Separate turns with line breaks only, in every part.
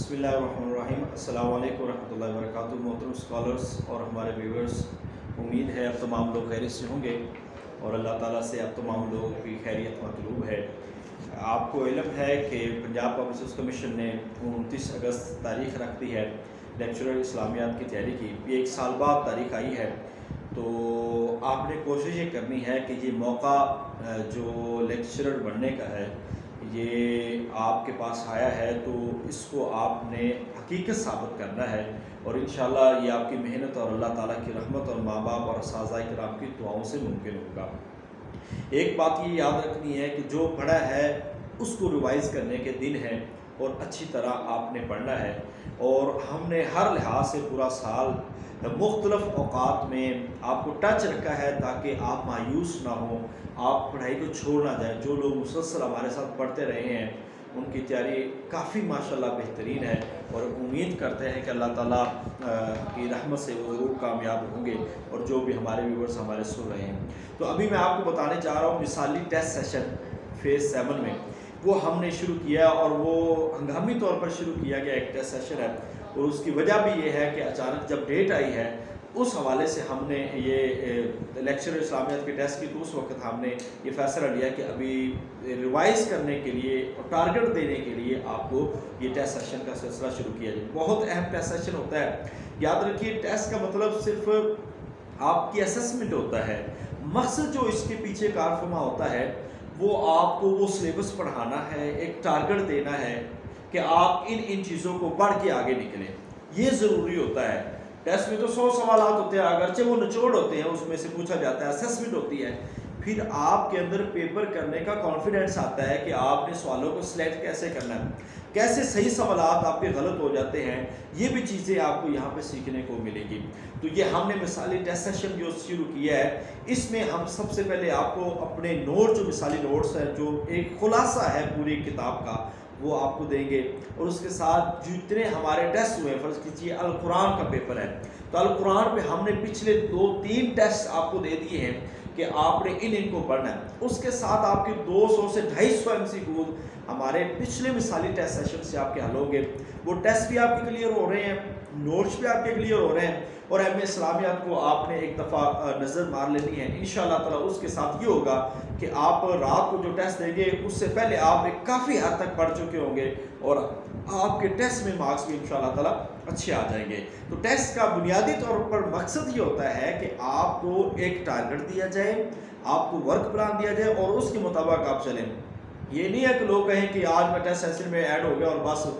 बिस्मिल्लाहिर्रहमानिर्रहीम। अस्सलाम वालेकुम रहमतुल्लाहि व बरकातुहू। मोहतरम स्कॉलर्स और हमारे व्यूवर्स, उम्मीद है अब तमाम लोग खैरियत से होंगे और अल्लाह ताला से अब तमाम लोगों की खैरियत मतलूब है। आपको इल्म है कि पंजाब पब्लिक सर्विस कमीशन ने 29 अगस्त तारीख़ रख दी है लेक्चरर इस्लामियात की तैयारी की। ये 1 साल बाद तारीख़ आई है, तो आपने कोशिश ये करनी है कि ये मौका जो लेक्चरर बनने का है ये आपके पास आया है, तो इसको आपने हकीकत साबित करना है और इंशाअल्लाह ये आपकी मेहनत और अल्लाह ताला की रहमत और माँ बाप और असातिज़ा किराम की दुआओं से मुमकिन होगा। एक बात ये याद रखनी है कि जो पढ़ा है उसको रिवाइज़ करने के दिन हैं और अच्छी तरह आपने पढ़ना है। और हमने हर लिहाज से पूरा साल मुख्तलिफ़ औक़ात में आपको टच रखा है ताकि आप मायूस ना हो, आप पढ़ाई को छोड़ ना जाएँ। जो लोग मुसलसल हमारे साथ पढ़ते रहे हैं उनकी तैयारी काफ़ी माशाल्लाह बेहतरीन है और उम्मीद करते हैं कि अल्लाह ताला की रहमत से वो ज़रूर कामयाब होंगे। और जो भी हमारे व्यूवर्स हमारे सुन रहे हैं, तो अभी मैं आपको बताने जा रहा हूँ मिसाली टेस्ट सेशन फ़ेज़ 7 में वो हमने शुरू किया और वो हंगामी तौर पर शुरू किया गया एक टेस्ट सेशन है। और उसकी वजह भी ये है कि अचानक जब डेट आई है उस हवाले से हमने ये लेक्चर इस्लामियात के टेस्ट की, तो उस वक्त हमने ये फ़ैसला लिया कि अभी रिवाइज़ करने के लिए और टारगेट देने के लिए आपको ये टेस्ट सेशन का सिलसिला शुरू किया जाए। बहुत अहम टेस्ट सेशन होता है। याद रखिए, टेस्ट का मतलब सिर्फ आपकी असेसमेंट होता है। मकसद जो इसके पीछे कारफरमा होता है वो आपको वो सिलेबस पढ़ाना है, एक टारगेट देना है कि आप इन चीज़ों को पढ़ के आगे निकलें। ये ज़रूरी होता है। टेस्ट में तो 100 सवालात होते हैं, अगरचे वो निचोड़ होते हैं, उसमें से पूछा जाता है, असेसमेंट होती है। फिर आपके अंदर पेपर करने का कॉन्फिडेंस आता है कि आपने सवालों को सिलेक्ट कैसे करना है, कैसे सही सवालात आपके गलत हो जाते हैं। ये भी चीज़ें आपको यहाँ पे सीखने को मिलेगी। तो ये हमने मिसाली टेस्ट सेशन जो शुरू किया है, इसमें हम सबसे पहले आपको अपने नोट, जो मिसाली नोट्स हैं, जो एक खुलासा है पूरी किताब का, वो आपको देंगे। और उसके साथ जितने हमारे टेस्ट हुए, फ़र्ज़ कीजिए अल कुरान का पेपर है, तो अल कुरान पे हमने पिछले 2-3 टेस्ट आपको दे दिए हैं कि आपने इनको पढ़ना है। उसके साथ आपके 200 से 250 MCQ हमारे पिछले मिसाली टेस्ट सेशन से आपके हल होंगे। वो टेस्ट भी आपके क्लियर हो रहे हैं, नोट्स भी आपके क्लियर हो रहे हैं और एम इस्लामियात को आपने एक दफ़ा नज़र मार लेनी है। इंशाअल्लाह ताला उसके साथ ये होगा कि आप रात को जो टेस्ट देंगे उससे पहले आप एक काफ़ी हद तक पढ़ चुके होंगे और आपके टेस्ट में मार्क्स भी इंशाअल्लाह ताला अच्छे आ जाएंगे। तो टेस्ट का बुनियादी तौर पर मकसद ये होता है कि आपको एक टारगेट दिया जाए, आपको वर्क प्लान दिया जाए और उसके मुताबिक आप चलें। ये नहीं है कि लोग कहें कि आज मैं टेस्ट सेशन में ऐड हो गया और बस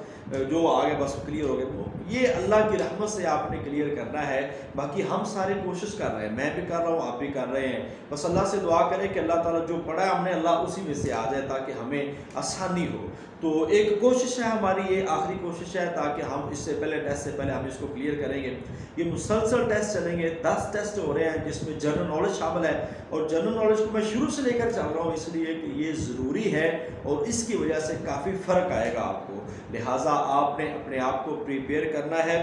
जो आगे बस क्लियर हो गया। तो ये अल्लाह की रहमत से आपने क्लियर करना है। बाकी हम सारे कोशिश कर रहे हैं, मैं भी कर रहा हूँ, आप भी कर रहे हैं। बस अल्लाह से दुआ करें कि अल्लाह ताला जो पढ़ा है हमने, अल्लाह उसी में से आ जाए ताकि हमें आसानी हो। तो एक कोशिश है हमारी, ये आखिरी कोशिश है, ताकि हम इससे पहले टेस्ट से पहले हम इसको क्लियर करेंगे। ये मुसलसल टेस्ट चलेंगे, 10 टेस्ट हो रहे हैं जिसमें जनरल नॉलेज शामिल है। और जनरल नॉलेज को मैं शुरू से लेकर चल रहा हूँ इसलिए कि ये ज़रूरी है और इसकी वजह से काफ़ी फ़र्क आएगा आपको। लिहाजा आपने अपने आप को प्रिपेयर करना है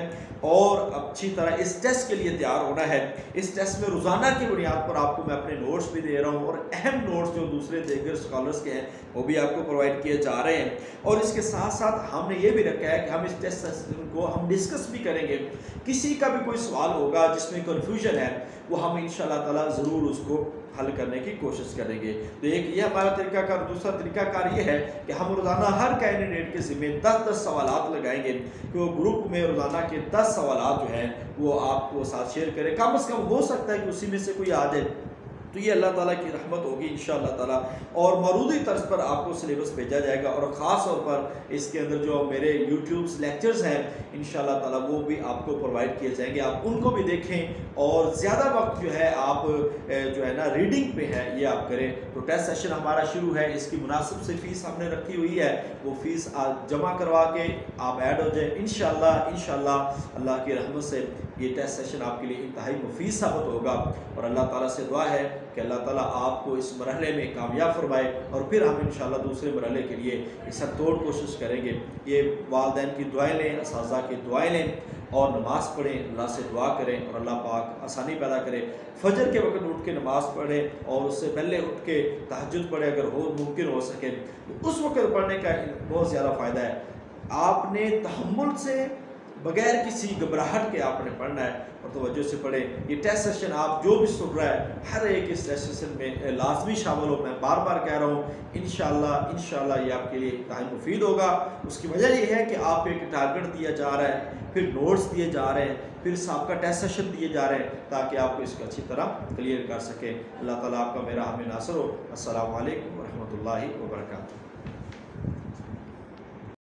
और अच्छी तरह इस टेस्ट के लिए तैयार होना है। इस टेस्ट में रोज़ाना की बुनियाद पर आपको मैं अपने नोट्स भी दे रहा हूँ और अहम नोट्स जो दूसरे दीगर स्कॉलर्स के हैं वो भी आपको प्रोवाइड किए जा रहे हैं। और इसके साथ साथ हमने ये भी रखा है कि हम इस टेस्ट सेशन को हम डिस्कस भी करेंगे। किसी का भी कोई सवाल होगा जिसमें कन्फ्यूजन है, वो हम इंशाअल्लाह ताला ज़रूर उसको हल करने की कोशिश करेंगे। तो एक ये हमारा तरीकाकार। दूसरा तरीकाकार ये है कि हम रोज़ाना हर कैंडिडेट के ज़िम्मे 10-10 सवालात लगाएंगे कि वो ग्रुप में रोज़ाना के 10 सवालात जो हैं वो आपको साथ शेयर करें। कम से कम हो सकता है कि उसी में से कोई आ जाए, तो ये अल्लाह ताला की रहमत होगी इंशाअल्लाह ताला। और मरूदी तर्ज पर आपको सिलेबस भेजा जाएगा और ख़ास तौर पर इसके अंदर जो मेरे यूट्यूब लेक्चर्स हैं इंशाअल्लाह ताला वो भी आपको प्रोवाइड किए जाएंगे। आप उनको भी देखें और ज़्यादा वक्त जो है आप जो है ना रीडिंग पे है ये आप करें। तो टेस्ट सेशन हमारा शुरू है, इसकी मुनासिब से फ़ीस हमने रखी हुई है, वो फ़ीस जमा करवा के आप ऐड हो जाए। इंशाअल्लाह अल्लाह की रहमत से ये टेस्ट सेशन आपके लिए इंतहाई मुफीद साबित होगा। और अल्लाह ताला से दुआ है कि अल्लाह ताला आपको इस मरहले में कामयाब फरमाए और फिर हम इंशाअल्लाह दूसरे मरहले के लिए इस तोड़ कोशिश करेंगे। ये वालिदैन की दुआएं लें, असातिज़ा की दुआएं लें और नमाज़ पढ़ें, अल्लाह से दुआ करें और अल्लाह पाक आसानी पैदा करे। फजर के वक्त उठ के नमाज़ पढ़ें और उससे पहले उठ के तहज्जुद पढ़ें, अगर हो मुमकिन हो सके तो उस वक्त पढ़ने का बहुत ज़्यादा फ़ायदा है। آپ نے تحمل سے بغیر کسی گھبراہٹ کے آپ نے پڑھنا ہے اور توجہ سے پڑھیں. یہ ٹیسٹ سیشن آپ جو بھی سن رہا ہے ہر ایک اس ٹیسٹ سیشن میں لازمی شامل ہو. میں بار بار کہہ رہا ہوں انشاءاللہ یہ آپ کے لیے انتہائی مفید ہوگا. اس کی وجہ یہ ہے کہ آپ کو ایک ٹارگٹ دیا جا رہا ہے, پھر نوٹس دیے جا رہے ہیں, پھر سابقہ ٹیسٹ سیشن دیے جا رہے ہیں تاکہ آپ کو اس کو اچھی طرح کلیئر کر سکیں. اللہ تعالیٰ آپ کا میرا ہمیں ناصر ہو. السلام علیکم ورحمۃ اللہ وبرکاتہ.